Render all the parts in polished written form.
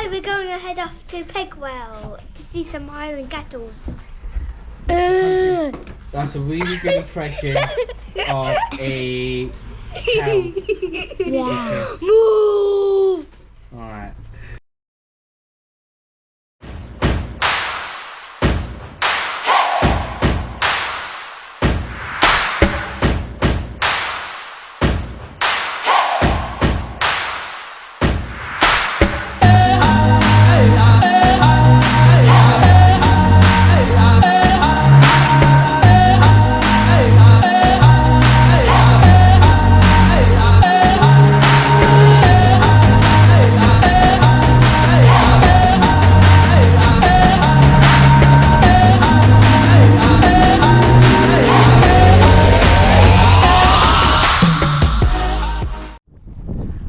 Hi, we're going to head off to Pegwell to see some Highland cattle. That's a really good impression of a cow. Yeah. Alright.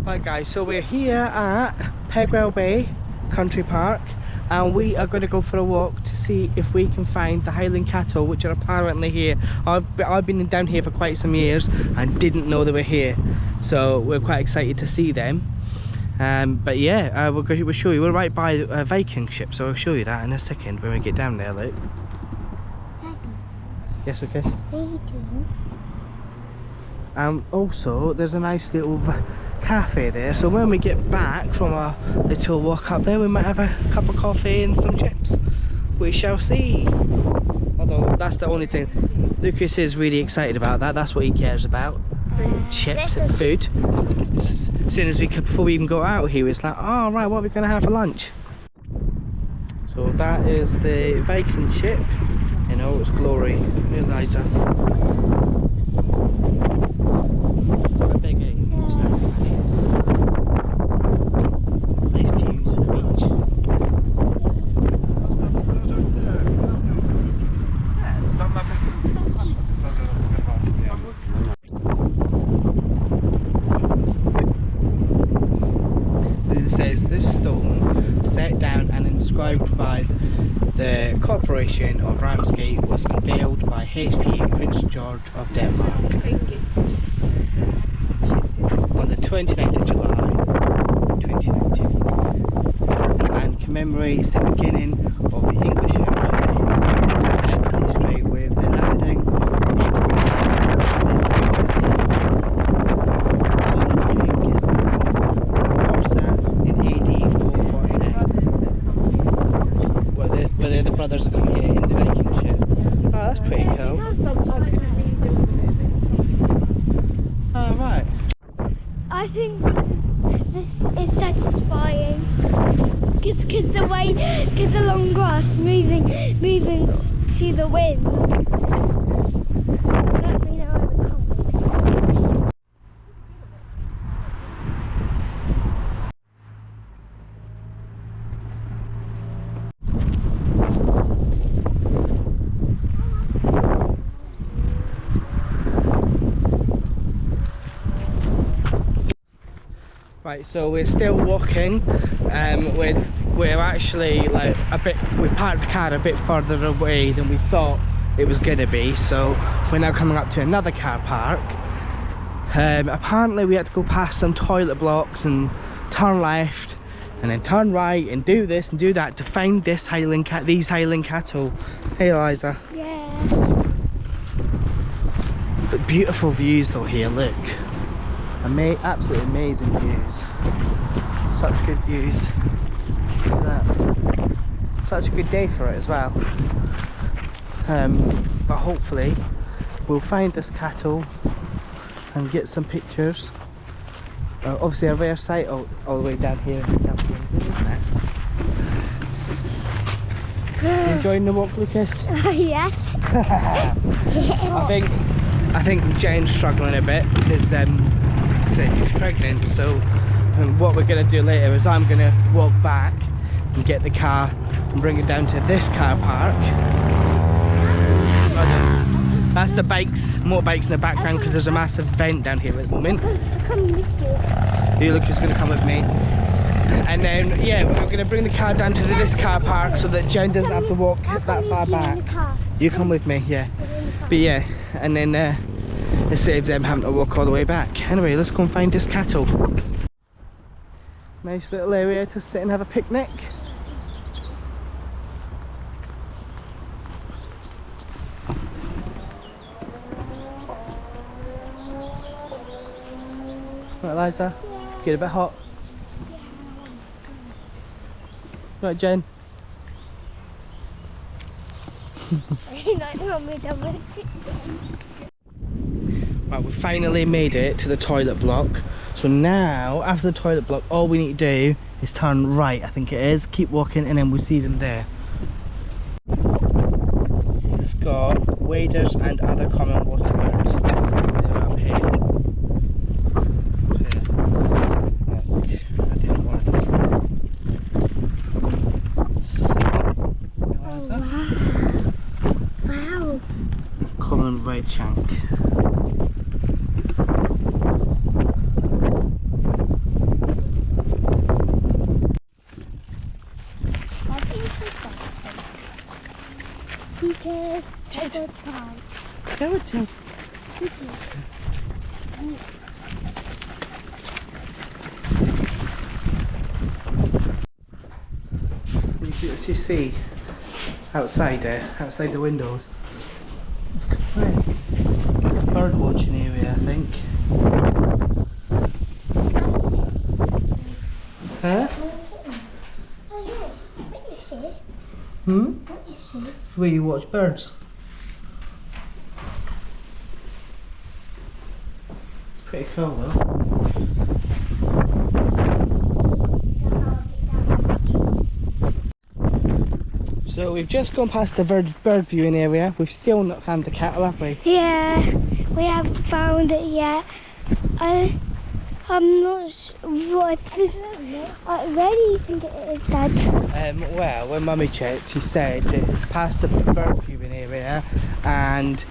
Right guys, so we're here at Pegwell Bay Country Park and we are going to go for a walk to see if we can find the Highland cattle, which are apparently here. I've been down here for quite some years and didn't know they were here, so we're quite excited to see them. But yeah, we'll show you. We're right by a Viking ship, so I'll show you that in a second when we get down there. Look. Daddy. Yes, Lucas? What are you doing? Also there's a nice little cafe there, so when we get back from our little walk up there we might have a cup of coffee and some chips. We shall see. Although that's the only thing Lucas is really excited about. That's what he cares about. Chips and food. As soon as before we even go out, he was like, oh right, what are we going to have for lunch? So that is the Viking ship in all its glory. Eliza. Nice views of the beach. It says this stone, set down and inscribed by the Corporation of Ramsgate, was unveiled by HP Prince George of Denmark on the 29th of July 2019 and commemorates the beginning of the English history with the landing of in AD 449, where the brothers are coming here in the Viking ship. Oh, that's pretty cool. Oh, right. I think this is satisfying because the long grass moving to the wind. Let me know in the comments. Right, so we're still walking. We're actually like we parked the car a bit further away than we thought it was gonna be, so we're now coming up to another car park. Apparently we had to go past some toilet blocks and turn left and then turn right and do this and do that to find these Highland cattle. Hey Eliza. Yeah. But beautiful views though here, look. Absolutely amazing views. Such good views. Look at that. Such a good day for it as well. But hopefully we'll find this cattle and get some pictures. Obviously a rare sight all the way down here in the South Wales, isn't it? You enjoying the walk, Lucas? Yes. I think Jane's struggling a bit because she's pregnant, so what we're going to do later is I'm going to walk back and get the car and bring it down to this car park. That's the motorbikes in the background because there's a massive vent down here at the moment. You Lucas is going to come with me. And then, yeah, we're going to bring the car down to this car park so that Jen doesn't have to walk that far back. You come with me, yeah. But yeah, and then it saves them having to walk all the way back. Anyway, let's go and find this cattle. Nice little area to sit and have a picnic. Right, Liza? Yeah. Get a bit hot. Right, Jen? Right, we finally made it to the toilet block. So now, after the toilet block, all we need to do is turn right, I think it is. Keep walking and then we'll see them there. It's got waders and other common water birds. They're up here. Look, I didn't want this. Wow. Common red shank. Because Ted. Go with Ted. Let's just see outside there, outside the windows. It's quite a bird watching area, I think. Huh? Oh yeah, what this is? What this is? Where you watch birds. It's pretty cool though. So we've just gone past the bird viewing area. We've still not found the cattle, have we? Yeah, we haven't found it yet. I'm not sure. Where do you think it is, Dad? Well, when Mummy checked, she said that it's past the bird viewing area and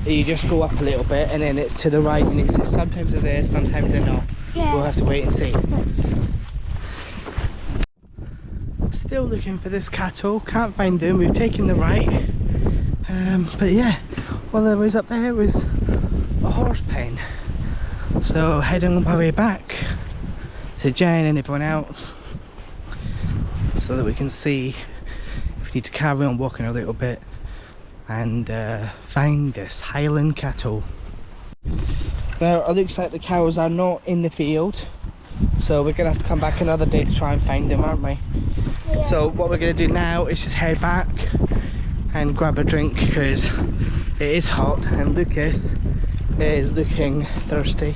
you just go up a little bit and then it's to the right and it says sometimes they're there, sometimes they're not. Yeah. We'll have to wait and see. Still looking for this cattle, can't find them, we've taken the right. But yeah, all there was up there was a horse pen. So heading on my way back to Jen and everyone else so that we can see if we need to carry on walking a little bit and find this Highland cattle. Now it looks like the cows are not in the field, so we're gonna have to come back another day to try and find them, aren't we? Yeah. So what we're gonna do now is just head back and grab a drink because it is hot and Lucas is looking thirsty.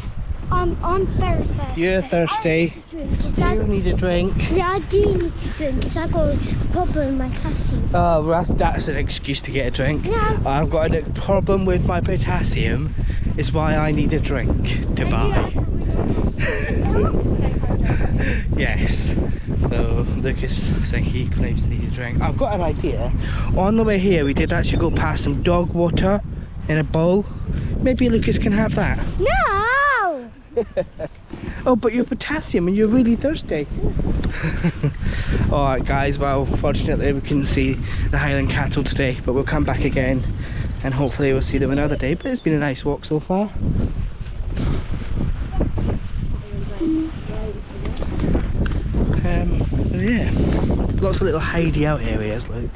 I'm very thirsty. You're thirsty. You need a drink. Yeah, I do need a drink because I got a problem with my potassium. Oh, well, that's an excuse to get a drink. Yeah. I've got a problem with my potassium, is why I need a drink to buy. Yes. So Lucas saying he claims to need a drink. I've got an idea. On the way here, we did actually go past some dog water in a bowl. Maybe Lucas can have that. No! Oh, but you're potassium and you're really thirsty. Alright guys, well fortunately we couldn't see the Highland cattle today, but we'll come back again and hopefully we'll see them another day. But it's been a nice walk so far. So yeah, lots of little hidey out areas, look.